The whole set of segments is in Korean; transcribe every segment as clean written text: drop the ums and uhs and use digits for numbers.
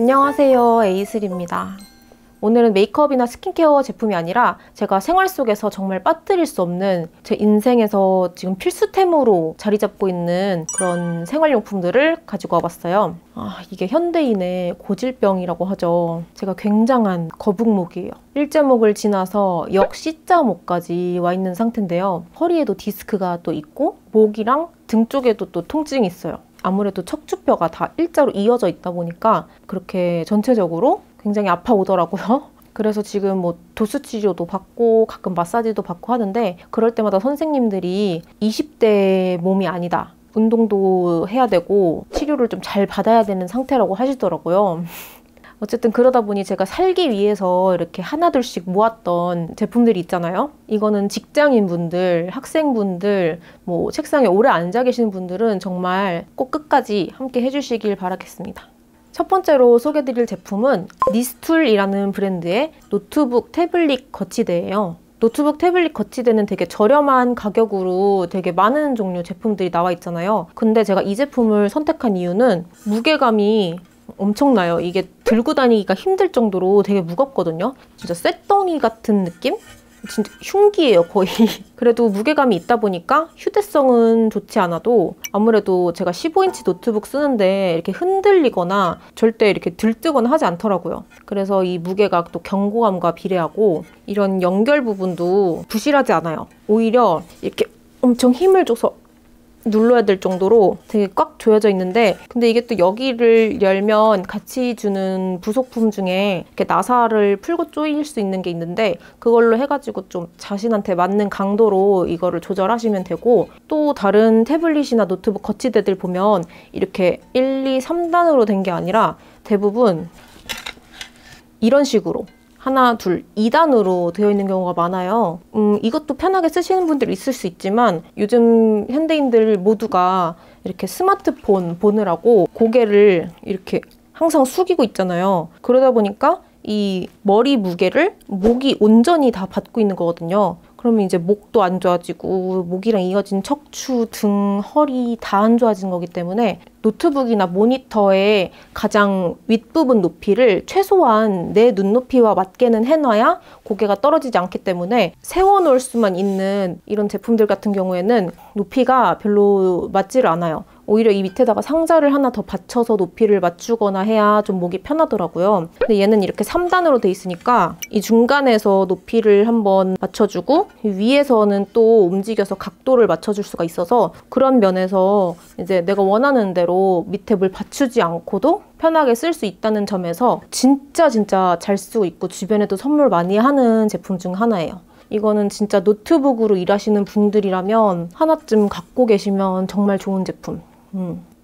안녕하세요, 에이슬입니다. 오늘은 메이크업이나 스킨케어 제품이 아니라 제가 생활 속에서 정말 빠뜨릴 수 없는 제 인생에서 지금 필수템으로 자리 잡고 있는 그런 생활용품들을 가지고 와봤어요. 이게 현대인의 고질병이라고 하죠. 제가 굉장한 거북목이에요. 일자목을 지나서 역C자목까지 와 있는 상태인데요. 허리에도 디스크가 또 있고 목이랑 등 쪽에도 또 통증이 있어요. 아무래도 척추뼈가 다 일자로 이어져 있다 보니까 그렇게 전체적으로 굉장히 아파오더라고요. 그래서 지금 뭐 도수 치료도 받고 가끔 마사지도 받고 하는데 그럴 때마다 선생님들이 20대 몸이 아니다. 운동도 해야 되고 치료를 좀 잘 받아야 되는 상태라고 하시더라고요. 어쨌든 그러다 보니 제가 살기 위해서 이렇게 하나둘씩 모았던 제품들이 있잖아요. 이거는 직장인분들, 학생분들, 뭐 책상에 오래 앉아 계시는 분들은 정말 꼭 끝까지 함께 해주시길 바라겠습니다. 첫 번째로 소개해드릴 제품은 니스툴이라는 브랜드의 노트북 태블릿 거치대예요. 노트북 태블릿 거치대는 되게 저렴한 가격으로 되게 많은 종류 제품들이 나와 있잖아요. 근데 제가 이 제품을 선택한 이유는 무게감이 엄청나요. 이게 들고 다니기가 힘들 정도로 되게 무겁거든요. 진짜 쇳덩이 같은 느낌? 진짜 흉기예요, 거의. 그래도 무게감이 있다 보니까 휴대성은 좋지 않아도 아무래도 제가 15인치 노트북 쓰는데 이렇게 흔들리거나 절대 이렇게 들뜨거나 하지 않더라고요. 그래서 이 무게가 또 견고함과 비례하고 이런 연결 부분도 부실하지 않아요. 오히려 이렇게 엄청 힘을 줘서 눌러야 될 정도로 되게 꽉 조여져 있는데 근데 이게 또 여기를 열면 같이 주는 부속품 중에 이렇게 나사를 풀고 조일 수 있는 게 있는데 그걸로 해가지고 좀 자신한테 맞는 강도로 이거를 조절하시면 되고 또 다른 태블릿이나 노트북 거치대들 보면 이렇게 1, 2, 3단으로 된 게 아니라 대부분 이런 식으로 하나, 둘, 2단으로 되어 있는 경우가 많아요. 이것도 편하게 쓰시는 분들이 있을 수 있지만 요즘 현대인들 모두가 이렇게 스마트폰 보느라고 고개를 이렇게 항상 숙이고 있잖아요. 그러다 보니까 이 머리 무게를 목이 온전히 다 받고 있는 거거든요. 그러면 이제 목도 안 좋아지고 목이랑 이어진 척추, 등, 허리 다 안 좋아진 거기 때문에 노트북이나 모니터의 가장 윗부분 높이를 최소한 내 눈높이와 맞게는 해놔야 고개가 떨어지지 않기 때문에 세워놓을 수만 있는 이런 제품들 같은 경우에는 높이가 별로 맞지를 않아요. 오히려 이 밑에다가 상자를 하나 더 받쳐서 높이를 맞추거나 해야 좀 목이 편하더라고요. 근데 얘는 이렇게 3단으로 돼 있으니까 이 중간에서 높이를 한번 맞춰주고 위에서는 또 움직여서 각도를 맞춰줄 수가 있어서 그런 면에서 이제 내가 원하는 대로 밑에 뭘 받추지 않고도 편하게 쓸 수 있다는 점에서 진짜 잘 쓰고 있고 주변에도 선물 많이 하는 제품 중 하나예요. 이거는 진짜 노트북으로 일하시는 분들이라면 하나쯤 갖고 계시면 정말 좋은 제품.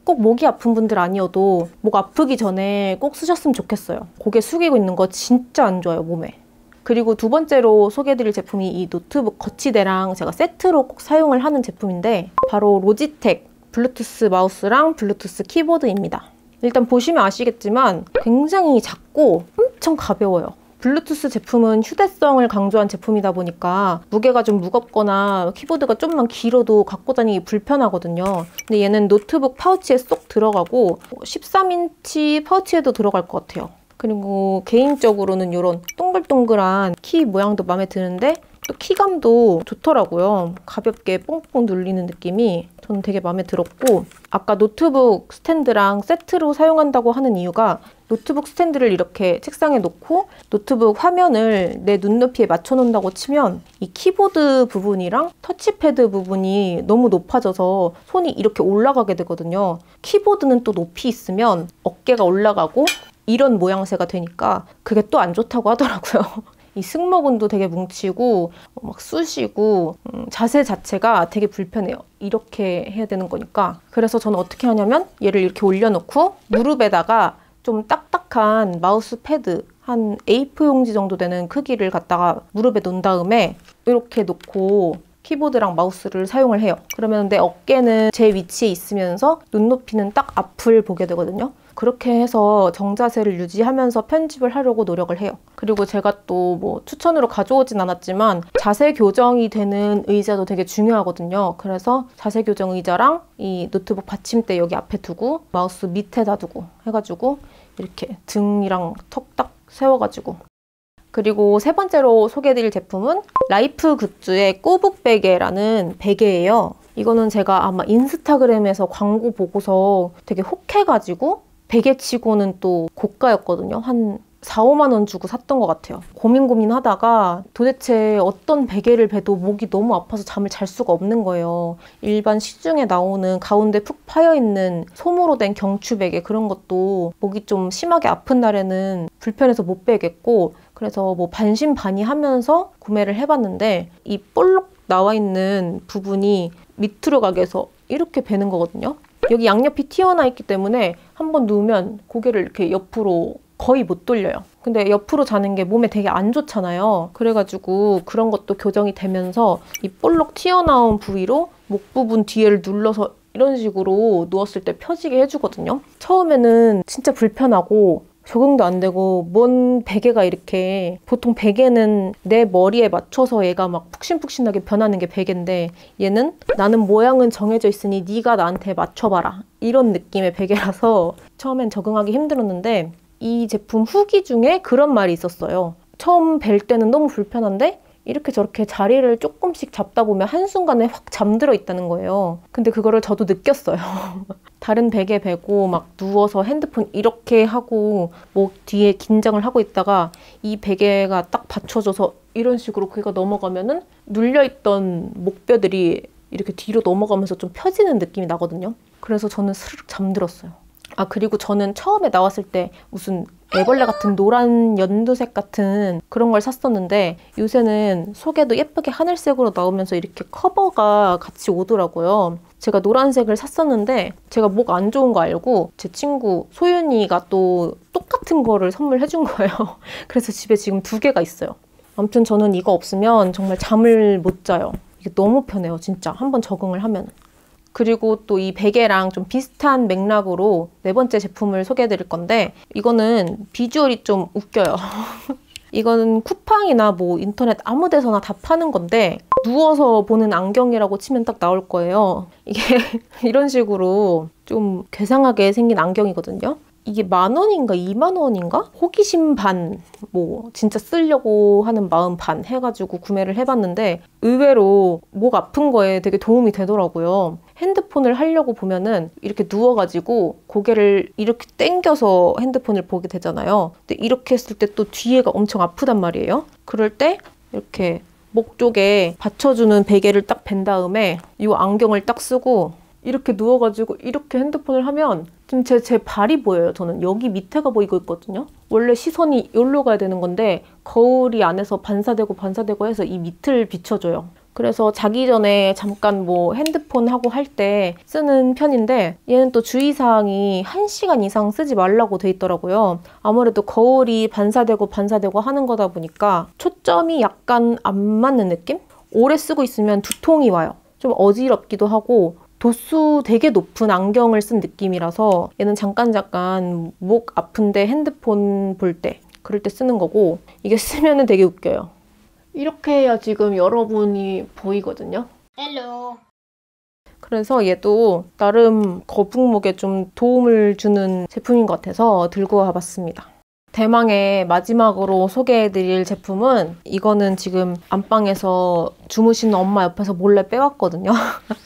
꼭 목이 아픈 분들 아니어도 목 아프기 전에 꼭 쓰셨으면 좋겠어요. 고개 숙이고 있는 거 진짜 안 좋아요, 몸에. 그리고 두 번째로 소개해드릴 제품이 이 노트북 거치대랑 제가 세트로 꼭 사용을 하는 제품인데 바로 로지텍 블루투스 마우스랑 블루투스 키보드입니다. 일단 보시면 아시겠지만 굉장히 작고 엄청 가벼워요. 블루투스 제품은 휴대성을 강조한 제품이다 보니까 무게가 좀 무겁거나 키보드가 좀만 길어도 갖고 다니기 불편하거든요. 근데 얘는 노트북 파우치에 쏙 들어가고 13인치 파우치에도 들어갈 것 같아요. 그리고 개인적으로는 이런 동글동글한 키 모양도 마음에 드는데 또 키감도 좋더라고요. 가볍게 뽕뽕 눌리는 느낌이 저는 되게 마음에 들었고 아까 노트북 스탠드랑 세트로 사용한다고 하는 이유가 노트북 스탠드를 이렇게 책상에 놓고 노트북 화면을 내 눈높이에 맞춰 놓는다고 치면 이 키보드 부분이랑 터치패드 부분이 너무 높아져서 손이 이렇게 올라가게 되거든요. 키보드는 또 높이 있으면 어깨가 올라가고 이런 모양새가 되니까 그게 또 안 좋다고 하더라고요. 이 승모근도 되게 뭉치고 막 쑤시고 자세 자체가 되게 불편해요. 이렇게 해야 되는 거니까. 그래서 저는 어떻게 하냐면 얘를 이렇게 올려놓고 무릎에다가 좀 딱딱한 마우스 패드 한 A4 용지 정도 되는 크기를 갖다가 무릎에 놓은 다음에 이렇게 놓고 키보드랑 마우스를 사용을 해요. 그러면 내 어깨는 제 위치에 있으면서 눈높이는 딱 앞을 보게 되거든요. 그렇게 해서 정자세를 유지하면서 편집을 하려고 노력을 해요. 그리고 제가 또 뭐 추천으로 가져오진 않았지만 자세 교정이 되는 의자도 되게 중요하거든요. 그래서 자세 교정 의자랑 이 노트북 받침대 여기 앞에 두고 마우스 밑에다 두고 해가지고 이렇게 등이랑 턱 딱 세워가지고. 그리고 세 번째로 소개해드릴 제품은 라이프 굿즈의 꼬북 베개라는 베개예요. 이거는 제가 아마 인스타그램에서 광고 보고서 되게 혹해가지고 베개치고는 또 고가였거든요. 한 4, 5만 원 주고 샀던 것 같아요. 고민하다가 도대체 어떤 베개를 베도 목이 너무 아파서 잠을 잘 수가 없는 거예요. 일반 시중에 나오는 가운데 푹 파여있는 솜으로 된 경추 베개 그런 것도 목이 좀 심하게 아픈 날에는 불편해서 못 베겠고 그래서 뭐 반신반의하면서 구매를 해봤는데 이 볼록 나와 있는 부분이 밑으로 가게 해서 이렇게 베는 거거든요. 여기 양옆이 튀어나와 있기 때문에 한번 누우면 고개를 이렇게 옆으로 거의 못 돌려요. 근데 옆으로 자는 게 몸에 되게 안 좋잖아요. 그래가지고 그런 것도 교정이 되면서 이 볼록 튀어나온 부위로 목 부분 뒤에를 눌러서 이런 식으로 누웠을 때 펴지게 해주거든요. 처음에는 진짜 불편하고 적응도 안 되고 뭔 베개가 이렇게 보통 베개는 내 머리에 맞춰서 얘가 막 푹신푹신하게 변하는 게 베개인데 얘는 나는 모양은 정해져 있으니 네가 나한테 맞춰봐라 이런 느낌의 베개라서 처음엔 적응하기 힘들었는데 이 제품 후기 중에 그런 말이 있었어요. 처음 벨 때는 너무 불편한데 이렇게 저렇게 자리를 조금씩 잡다 보면 한순간에 확 잠들어 있다는 거예요. 근데 그거를 저도 느꼈어요. 다른 베개 베고 막 누워서 핸드폰 이렇게 하고 목 뒤에 긴장을 하고 있다가 이 베개가 딱 받쳐줘서 이런 식으로 귀가 넘어가면은 눌려있던 목뼈들이 이렇게 뒤로 넘어가면서 좀 펴지는 느낌이 나거든요. 그래서 저는 스르륵 잠들었어요. 아 그리고 저는 처음에 나왔을 때 무슨 애벌레 같은 노란 연두색 같은 그런 걸 샀었는데 요새는 속에도 예쁘게 하늘색으로 나오면서 이렇게 커버가 같이 오더라고요. 제가 노란색을 샀었는데 제가 목 안 좋은 거 알고 제 친구 소윤이가 또 똑같은 거를 선물해 준 거예요. 그래서 집에 지금 2개가 있어요. 아무튼 저는 이거 없으면 정말 잠을 못 자요. 이게 너무 편해요, 진짜. 한번 적응을 하면. 그리고 또 이 베개랑 좀 비슷한 맥락으로 4번째 제품을 소개해 드릴 건데 이거는 비주얼이 좀 웃겨요. 이거는 쿠팡이나 뭐 인터넷 아무 데서나 다 파는 건데 누워서 보는 안경이라고 치면 딱 나올 거예요. 이게 이런 식으로 좀 괴상하게 생긴 안경이거든요. 이게 10,000원인가 20,000원인가? 호기심 반, 뭐 진짜 쓰려고 하는 마음 반 해가지고 구매를 해봤는데 의외로 목 아픈 거에 되게 도움이 되더라고요. 핸드폰을 하려고 보면은 이렇게 누워가지고 고개를 이렇게 당겨서 핸드폰을 보게 되잖아요. 근데 이렇게 했을 때 또 뒤에가 엄청 아프단 말이에요. 그럴 때 이렇게 목 쪽에 받쳐주는 베개를 딱 벤 다음에 이 안경을 딱 쓰고 이렇게 누워가지고 이렇게 핸드폰을 하면 지금 제 발이 보여요. 저는 여기 밑에가 보이고 있거든요. 원래 시선이 여기로 가야 되는 건데 거울이 안에서 반사되고 해서 이 밑을 비춰줘요. 그래서 자기 전에 잠깐 뭐 핸드폰 하고 할 때 쓰는 편인데 얘는 또 주의사항이 1시간 이상 쓰지 말라고 돼 있더라고요. 아무래도 거울이 반사되고 하는 거다 보니까 초점이 약간 안 맞는 느낌? 오래 쓰고 있으면 두통이 와요. 좀 어지럽기도 하고 도수 되게 높은 안경을 쓴 느낌이라서 얘는 잠깐 목 아픈데 핸드폰 볼 때 그럴 때 쓰는 거고 이게 쓰면은 되게 웃겨요. 이렇게 해야 지금 여러분이 보이거든요. 헬로. 그래서 얘도 나름 거북목에 좀 도움을 주는 제품인 것 같아서 들고 와봤습니다. 대망의 마지막으로 소개해드릴 제품은 이거는 지금 안방에서 주무시는 엄마 옆에서 몰래 빼왔거든요.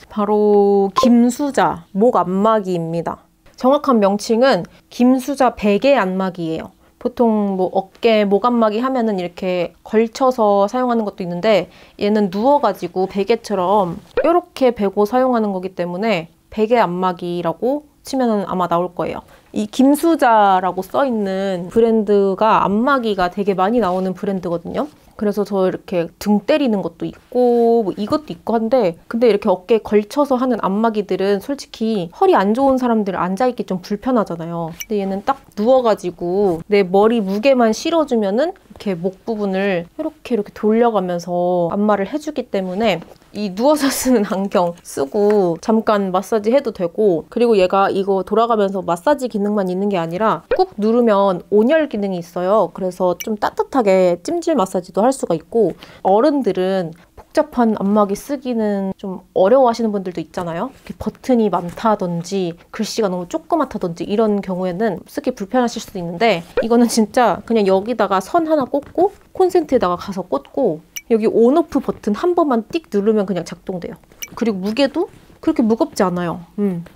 바로 김수자 목 안마기입니다. 정확한 명칭은 김수자 베개 안마기예요. 보통 뭐 어깨 목 안마기 하면은 이렇게 걸쳐서 사용하는 것도 있는데 얘는 누워가지고 베개처럼 이렇게 베고 사용하는 거기 때문에 베개 안마기라고 치면은 아마 나올 거예요. 이 김수자라고 써있는 브랜드가 안마기가 되게 많이 나오는 브랜드거든요. 그래서 저 이렇게 등 때리는 것도 있고 뭐 이것도 있고 한데 근데 이렇게 어깨에 걸쳐서 하는 안마기들은 솔직히 허리 안 좋은 사람들 앉아있기 좀 불편하잖아요. 근데 얘는 딱 누워가지고 내 머리 무게만 실어주면은 이렇게 목 부분을 이렇게 돌려가면서 안마를 해주기 때문에 이 누워서 쓰는 안경 쓰고 잠깐 마사지 해도 되고, 그리고 얘가 이거 돌아가면서 마사지 기능만 있는 게 아니라 꾹 누르면 온열 기능이 있어요. 그래서 좀 따뜻하게 찜질 마사지도 할 수가 있고, 어른들은 복잡한 안마기 쓰기는 좀 어려워하시는 분들도 있잖아요. 이렇게 버튼이 많다든지 글씨가 너무 조그맣다든지 이런 경우에는 쓰기 불편하실 수도 있는데, 이거는 진짜 그냥 여기다가 선 하나 꽂고 콘센트에다가 가서 꽂고 여기 온오프 버튼 한 번만 띡 누르면 그냥 작동돼요. 그리고 무게도 그렇게 무겁지 않아요.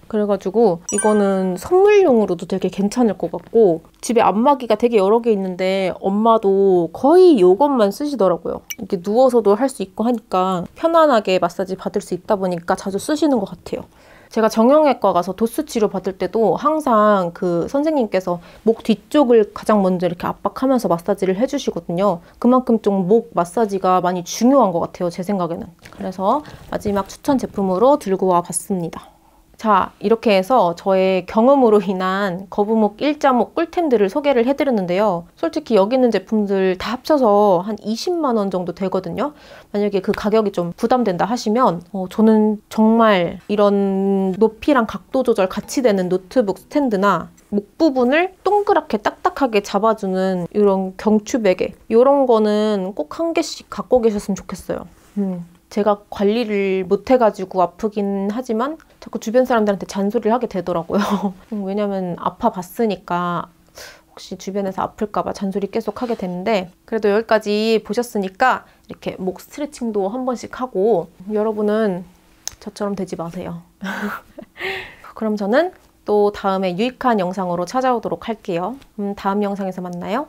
그래가지고 이거는 선물용으로도 되게 괜찮을 것 같고, 집에 안마기가 되게 여러 개 있는데 엄마도 거의 이것만 쓰시더라고요. 이렇게 누워서도 할 수 있고 하니까 편안하게 마사지 받을 수 있다 보니까 자주 쓰시는 것 같아요. 제가 정형외과 가서 도수 치료 받을 때도 항상 그 선생님께서 목 뒤쪽을 가장 먼저 이렇게 압박하면서 마사지를 해주시거든요. 그만큼 좀 목 마사지가 많이 중요한 것 같아요, 제 생각에는. 그래서 마지막 추천 제품으로 들고 와 봤습니다. 자, 이렇게 해서 저의 경험으로 인한 거북목 일자목 꿀템들을 소개를 해드렸는데요. 솔직히 여기 있는 제품들 다 합쳐서 한 20만 원 정도 되거든요. 만약에 그 가격이 좀 부담된다 하시면 저는 정말 이런 높이랑 각도 조절 같이 되는 노트북 스탠드나 목 부분을 동그랗게 딱딱하게 잡아주는 이런 경추 베개, 이런 거는 꼭 한 개씩 갖고 계셨으면 좋겠어요. 제가 관리를 못해가지고 아프긴 하지만 자꾸 주변 사람들한테 잔소리를 하게 되더라고요. 왜냐면 아파봤으니까 혹시 주변에서 아플까봐 잔소리 계속 하게 되는데, 그래도 여기까지 보셨으니까 이렇게 목 스트레칭도 한 번씩 하고, 여러분은 저처럼 되지 마세요. 그럼 저는 또 다음에 유익한 영상으로 찾아오도록 할게요. 다음 영상에서 만나요.